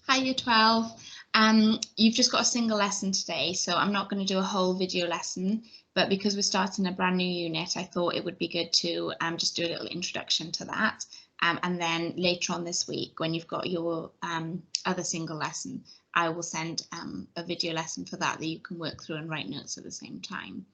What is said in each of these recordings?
Hi Year 12. You've just got a single lesson today, so I'm not going to do a whole video lesson, but because we're starting a brand new unit, I thought it would be good to just do a little introduction to that. And then later on this week, when you've got your other single lesson, I will send a video lesson for that you can work through and write notes at the same time.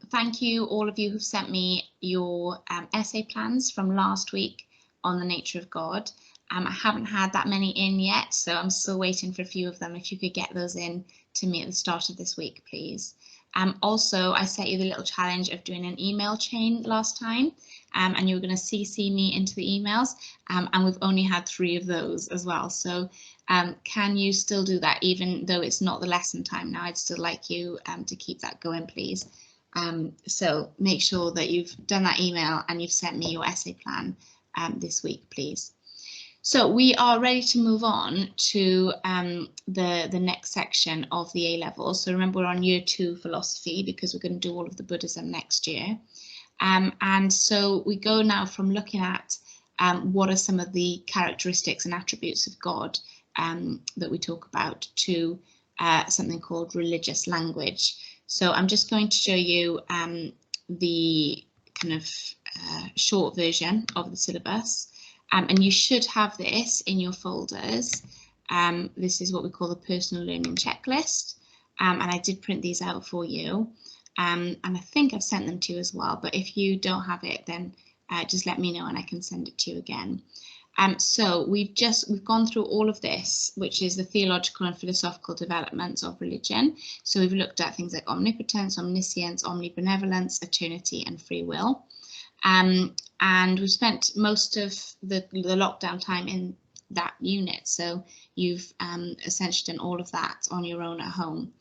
Thank you all of you who've sent me your essay plans from last week on the nature of God. I haven't had that many in yet, so I'm still waiting for a few of them. If you could get those in to me at the start of this week, please. Also, I set you the little challenge of doing an email chain last time, and you were going to CC me into the emails, and we've only had 3 of those as well. So can you still do that, even though it's not the lesson time now? I'd still like you to keep that going, please. So make sure that you've done that email and you've sent me your essay plan this week, please. So we are ready to move on to the next section of the A-level. So remember, we're on year 2 philosophy because we're going to do all of the Buddhism next year. And so we go now from looking at what are some of the characteristics and attributes of God that we talk about to something called religious language. So I'm just going to show you the kind of short version of the syllabus. And you should have this in your folders. This is what we call the personal learning checklist. And I did print these out for you. And I think I've sent them to you as well. But if you don't have it, then just let me know and I can send it to you again. So we've gone through all of this, which is the theological and philosophical developments of religion. So we've looked at things like omnipotence, omniscience, omnibenevolence, eternity, and free will. And we've spent most of the lockdown time in that unit, so you've essentially done all of that on your own at home.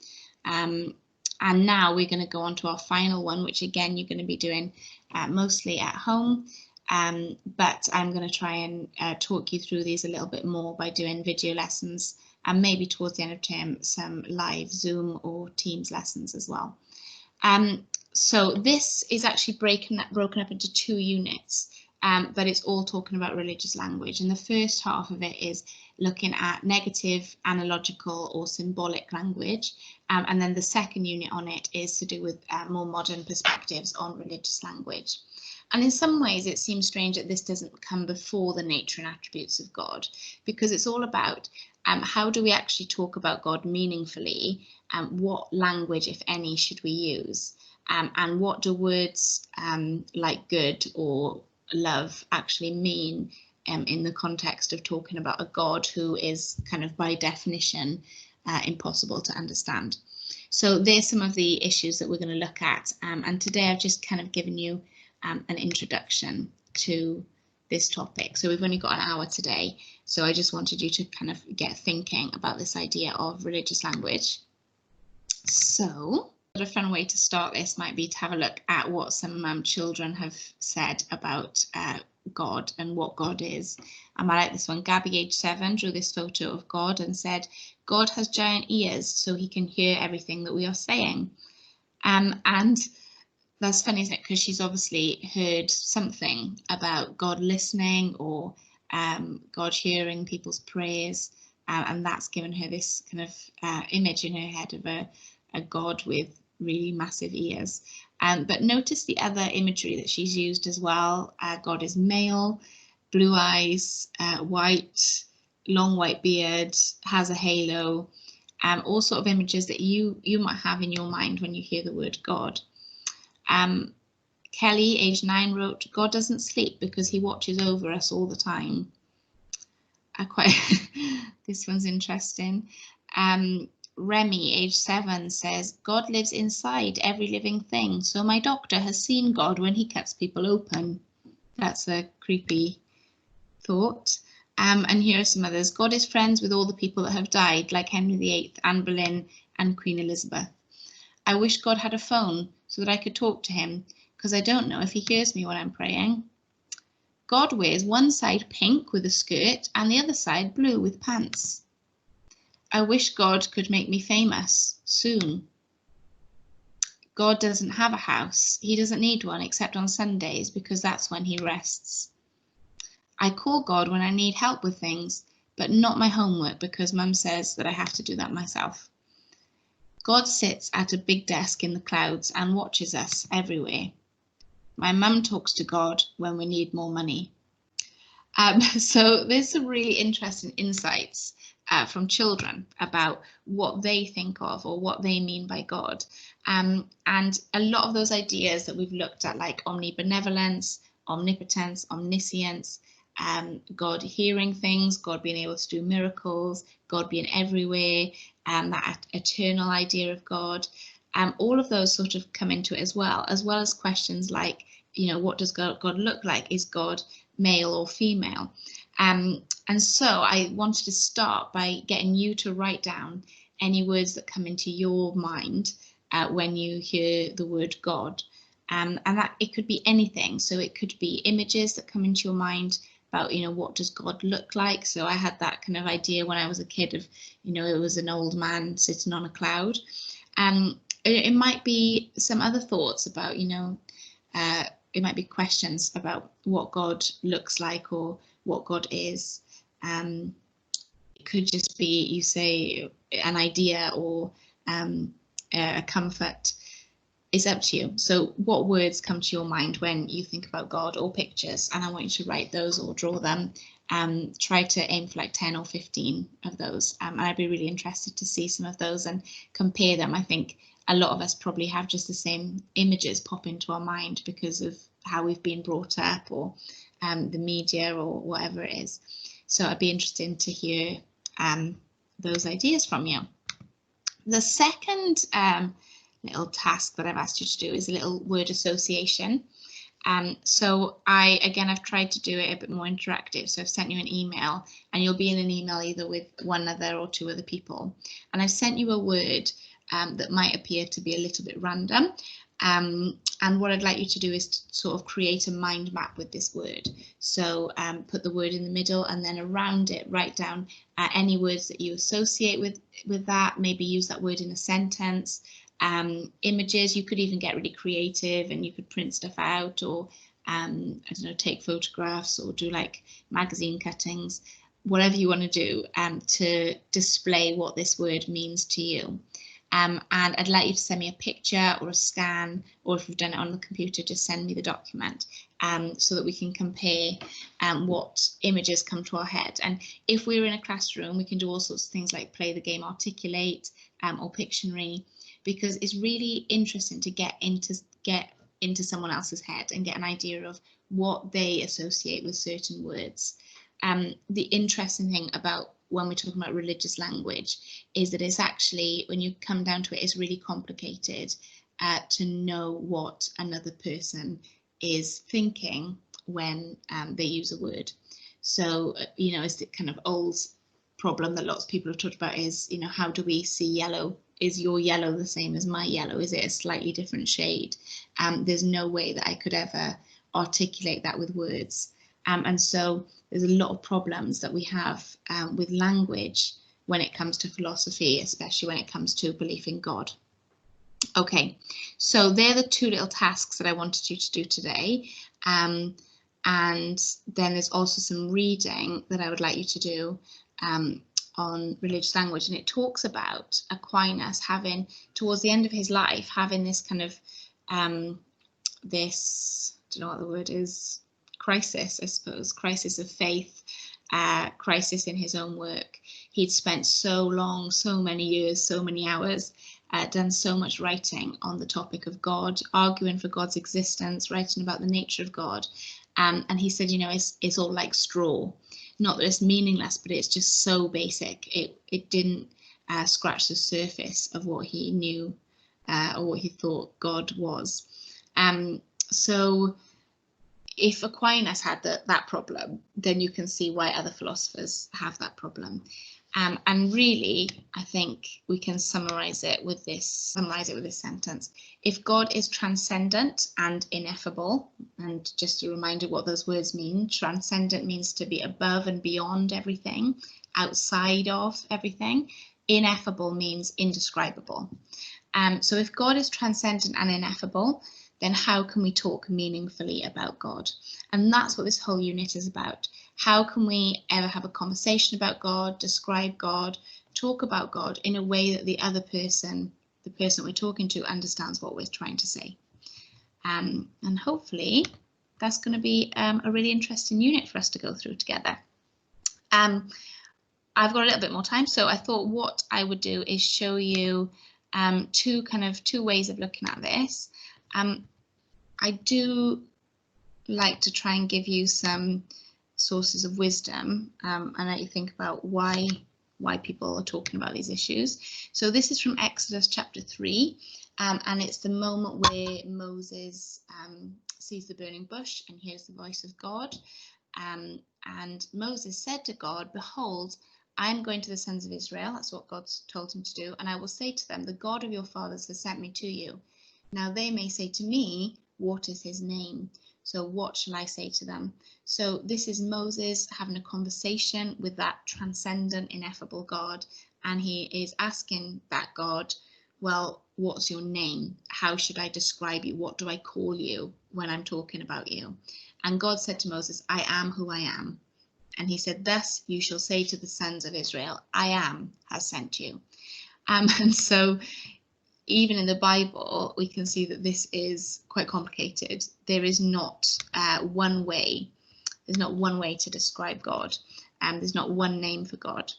And now we're going to go on to our final one, which again you're going to be doing mostly at home, but I'm going to try and talk you through these a little bit more by doing video lessons, and maybe towards the end of term some live Zoom or Teams lessons as well. So this is actually broken up into 2 units, but it's all talking about religious language. And the first half of it is looking at negative, analogical or symbolic language. And then the second unit on it is to do with more modern perspectives on religious language. And in some ways, it seems strange that this doesn't come before the nature and attributes of God, because it's all about how do we actually talk about God meaningfully, what language, if any, should we use? And what do words like good or love actually mean in the context of talking about a God who is kind of by definition impossible to understand. So there's some of the issues that we're going to look at, and today I've just kind of given you an introduction to this topic. So we've only got an hour today, so I just wanted you to kind of get thinking about this idea of religious language. So a fun way to start this might be to have a look at what some children have said about God and what God is. I like this one. Gabby, age 7, drew this photo of God and said, God has giant ears so he can hear everything that we are saying. And that's funny, isn't it? Because she's obviously heard something about God listening or God hearing people's prayers, and that's given her this kind of image in her head of a God with really massive ears. But notice the other imagery that she's used as well. God is male, blue eyes, white, long white beard, has a halo, all sort of images that you might have in your mind when you hear the word God. Kelly, age 9, wrote, God doesn't sleep because he watches over us all the time. This one's interesting. Remy, age 7, says, God lives inside every living thing, so my doctor has seen God when he cuts people open. That's a creepy thought. And here are some others. God is friends with all the people that have died, like Henry VIII, Anne Boleyn, and Queen Elizabeth. I wish God had a phone so that I could talk to him, because I don't know if he hears me when I'm praying. God wears one side pink with a skirt and the other side blue with pants. I wish God could make me famous soon. God doesn't have a house. He doesn't need one except on Sundays because that's when he rests. I call God when I need help with things, but not my homework because Mum says that I have to do that myself. God sits at a big desk in the clouds and watches us everywhere. My mum talks to God when we need more money. So there's some really interesting insights from children about what they think of or what they mean by God. And a lot of those ideas that we've looked at, like omnibenevolence, omnipotence, omniscience, God hearing things, God being able to do miracles, God being everywhere, that eternal idea of God, all of those sort of come into it as well as questions like, what does God look like? Is God male or female? And so I wanted to start by getting you to write down any words that come into your mind when you hear the word God. And that it could be anything. So it could be images that come into your mind about, what does God look like? So I had that kind of idea when I was a kid of, it was an old man sitting on a cloud. It might be some other thoughts about, it might be questions about what God looks like or what God is. It could just be, you say, an idea or a comfort. It's up to you. So what words come to your mind when you think about God, or pictures? And I want you to write those or draw them. Try to aim for like 10 or 15 of those. And I'd be really interested to see some of those and compare them. I think a lot of us probably have just the same images pop into our mind because of how we've been brought up, or the media, or whatever it is. So I'd be interested to hear those ideas from you. The second little task that I've asked you to do is a little word association. So I've tried to do it a bit more interactive. So I've sent you an email, and you'll be in an email either with one other or two other people. And I've sent you a word that might appear to be a little bit random. And what I'd like you to do is to sort of create a mind map with this word. So put the word in the middle, and then around it write down any words that you associate with that. Maybe use that word in a sentence. Images, you could even get really creative and you could print stuff out, or I don't know, take photographs or do like magazine cuttings, whatever you want to do to display what this word means to you. And I'd like you to send me a picture or a scan, or if you've done it on the computer, just send me the document so that we can compare what images come to our head. And if we're in a classroom, we can do all sorts of things like play the game Articulate or Pictionary, because it's really interesting to get into someone else's head and get an idea of what they associate with certain words. The interesting thing about when we're talking about religious language is that it's actually, when you come down to it, it's really complicated to know what another person is thinking when they use a word. So, it's the kind of old problem that lots of people have talked about is, how do we see yellow? Is your yellow the same as my yellow? Is it a slightly different shade? There's no way that I could ever articulate that with words. And so there's a lot of problems that we have with language when it comes to philosophy, especially when it comes to belief in God. Okay, so they're the two little tasks that I wanted you to do today. And then there's also some reading that I would like you to do on religious language, and it talks about Aquinas having, towards the end of his life, having this kind of this, I don't know what the word is, crisis, I suppose, crisis of faith, crisis in his own work. He'd spent so long, so many years, so many hours, done so much writing on the topic of God, arguing for God's existence, writing about the nature of God. And he said, it's all like straw. Not that it's meaningless, but it's just so basic. It didn't scratch the surface of what he knew or what he thought God was. So if Aquinas had that problem, then you can see why other philosophers have that problem. And really, I think we can summarize it with this sentence. If God is transcendent and ineffable, and just a reminder what those words mean, transcendent means to be above and beyond everything, outside of everything. Ineffable means indescribable. So if God is transcendent and ineffable, then how can we talk meaningfully about God? And that's what this whole unit is about. How can we ever have a conversation about God, describe God, talk about God in a way that the other person, the person we're talking to, understands what we're trying to say? And hopefully that's going to be a really interesting unit for us to go through together. I've got a little bit more time, so I thought what I would do is show you two ways of looking at this. I do like to try and give you some sources of wisdom and let you think about why people are talking about these issues. So this is from Exodus chapter 3, and it's the moment where Moses sees the burning bush and hears the voice of God. And Moses said to God, "Behold, I am going to the sons of Israel," that's what God told him to do, "and I will say to them, the God of your fathers has sent me to you. Now they may say to me, what is his name? So what shall I say to them?" So this is Moses having a conversation with that transcendent, ineffable God, and he is asking that God, well, what's your name? How should I describe you? What do I call you when I'm talking about you? And God said to Moses, "I am who I am." And he said, "Thus you shall say to the sons of Israel, I am has sent you." And so even in the Bible, we can see that this is quite complicated. There is not one way. There's not one way to describe God. There's not one name for God.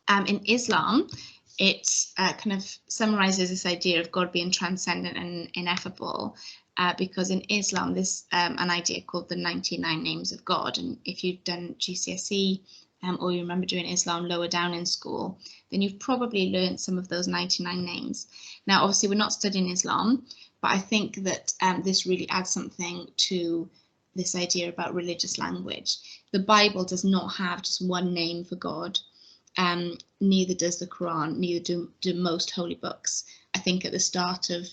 In Islam, it kind of summarizes this idea of God being transcendent and ineffable, because in Islam, there's an idea called the 99 names of God. And if you've done GCSE or you remember doing Islam lower down in school, then you've probably learned some of those 99 names. Now, obviously, we're not studying Islam, but I think that this really adds something to this idea about religious language. The Bible does not have just one name for God. Neither does the Quran, neither do most holy books. I think at the start of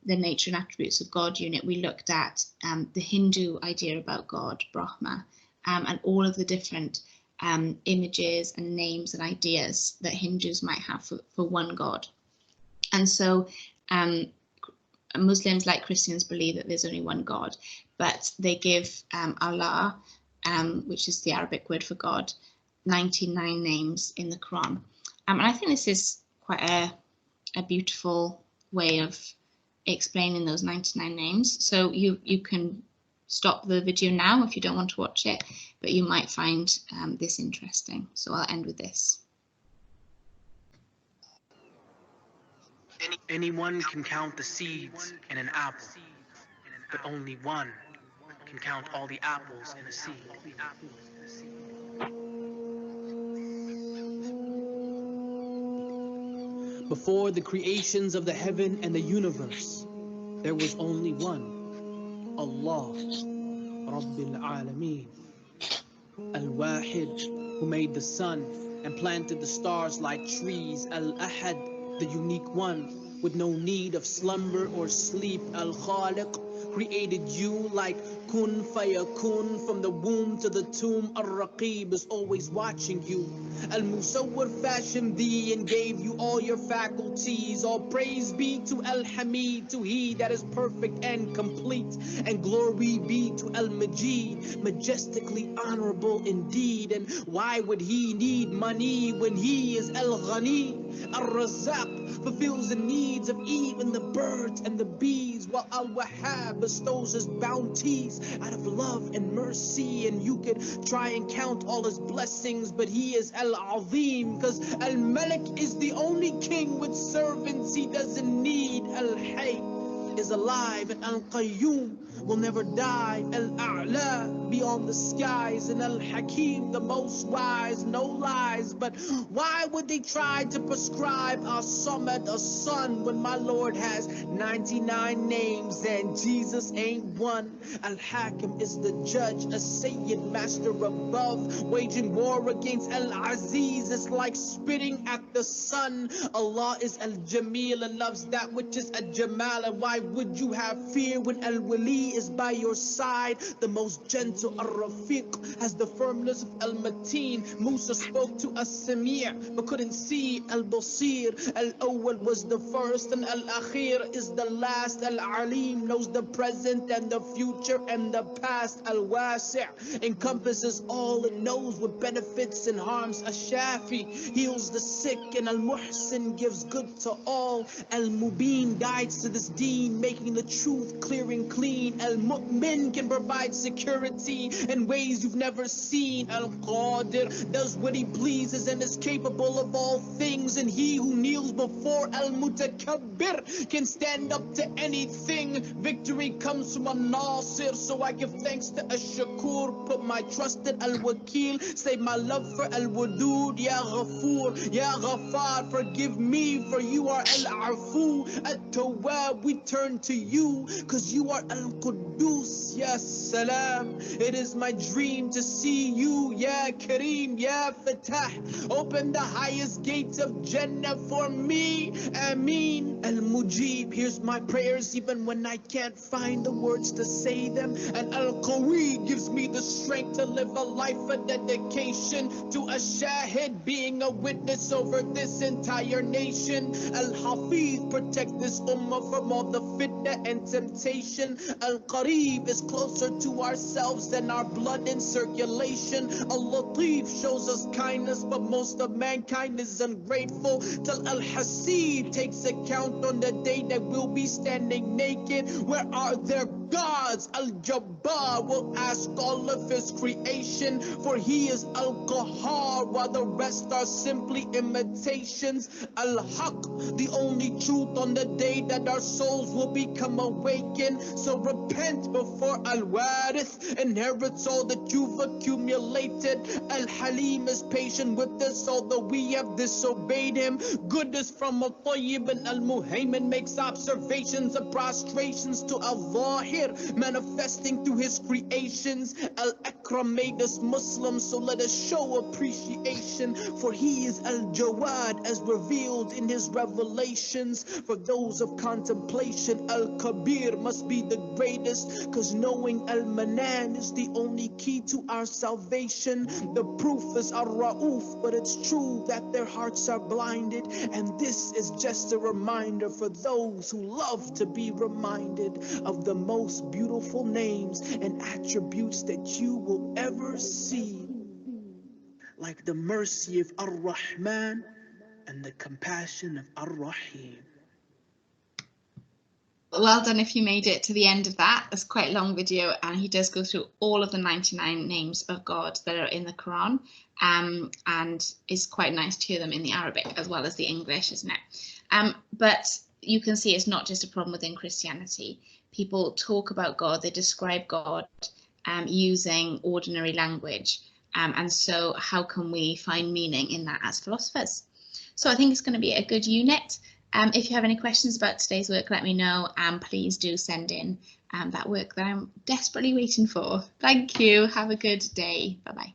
the Nature and Attributes of God unit, we looked at the Hindu idea about God, Brahma, and all of the different images and names and ideas that Hindus might have for one God. And so Muslims, like Christians, believe that there's only one God, but they give Allah, which is the Arabic word for God, 99 names in the Quran. And I think this is quite a beautiful way of explaining those 99 names. So you can stop the video now if you don't want to watch it, but you might find this interesting. So I'll end with this. Anyone can count the seeds in an apple, but only one can count all the apples in a seed. Before the creations of the heaven and the universe, there was only one, Allah, Rabbil Alameen, Al-Wahid, who made the sun and planted the stars like trees, Al-Ahad, the unique one, with no need of slumber or sleep, Al-Khaliq, created you like kun fayakun, from the womb to the tomb. Ar-Raqib is always watching you. Al-Musawwir fashioned thee and gave you all your faculties. All praise be to Al-Hamid, to he that is perfect and complete. And glory be to Al-Majid, majestically honorable indeed. And why would he need money when he is Al-Ghani? Al-Razzaq fulfills the needs of even the birds and the bees, while Al-Wahhab bestows his bounties out of love and mercy. And you could try and count all his blessings, but he is Al-Azim, because Al-Malik is the only king with servants he doesn't need. Al-Hayy is alive, and Al-Qayyum will never die. Al-A'la beyond the skies, and Al-Hakim the most wise, no lies. But why would they try to prescribe our Samad a son when my Lord has 99 names and Jesus ain't one? Al-Hakim is the judge, a Sayyid, master above, waging war against Al-Aziz. It's like spitting at the sun. Allah is Al-Jamil and loves that which is Al-Jamal. And why would you have fear when Al-Wali is by your side? The most gentle Ar-Rafiq has the firmness of Al-Mateen. Musa spoke to us al-Sami' but couldn't see al-Basir. Al-Awwal was the first and al-Akhir is the last. Al-Alim knows the present and the future and the past. Al-Wasi' encompasses all, it knows what benefits and harms. Al-Shafi heals the sick and Al-Muhsin gives good to all. Al-Mubin guides to this deen, making the truth clear and clean. Al-Mu'min can provide security in ways you've never seen. Al-Qadir does what he pleases and is capable of all things, and he who kneels before Al-Mutakabbir can stand up to anything. Victory comes from Al-Nasir, so I give thanks to Al-Shakur, put my trust in Al-Wakil, save my love for Al-Wadud. Ya Ghafoor, Ya Ghaffar, forgive me, for you are Al-Afu. At-Tawwab, we turn to you, cause you are Al-Quddus. Ya Salam, it is my dream to see you. Ya Kareem, Ya Fatah, open the highest gates of Jannah for me. Ameen. Al-Mujib hears my prayers even when I can't find the words to say them. And Al-Qawi gives me the strength to live a life of dedication to a shahid, being a witness over this entire nation. Al-Hafiz protect this ummah from all the fitna and temptation. Al-Qareeb is closer to ourselves than our blood in circulation. Al-Latif shows us kindness, but most of mankind is ungrateful. Till Al-Hasib takes account on the day that we'll be standing naked. Where are their gods? Al-Jabbar will ask all of his creation, for he is Al-Qahar, while the rest are simply imitations. Al-Haq, the only truth on the day that our souls will become awakened. So repent before Al-Warith inherits all that you've accumulated. Al-Halim is patient with us, although we have disobeyed him. Goodness from Al-Tayyib and Al-Muhaymin makes observations of prostrations to Al-Zahir, manifesting through his creations. Al-Akram made us Muslims, so let us show appreciation, for he is Al-Jawad as revealed in his revelations. For those of contemplation, Al-Kabir must be the greatest, cause knowing Al-Manan is the only key to our salvation. The proof is Ar-Ra'uf, but it's true that their hearts are blinded, and this is just a reminder for those who love to be reminded of the most beautiful names and attributes that you will ever see, like the mercy of Ar-Rahman and the compassion of Ar-Rahim. Well done if you made it to the end of that. It's quite a long video, and he does go through all of the 99 names of God that are in the Quran, and it's quite nice to hear them in the Arabic as well as the English, isn't it? But you can see it's not just a problem within Christianity. People talk about God, they describe God using ordinary language, and so how can we find meaning in that as philosophers? So I think it's going to be a good unit. If you have any questions about today's work, let me know, and please do send in that work that I'm desperately waiting for. Thank you. Have a good day. Bye-bye.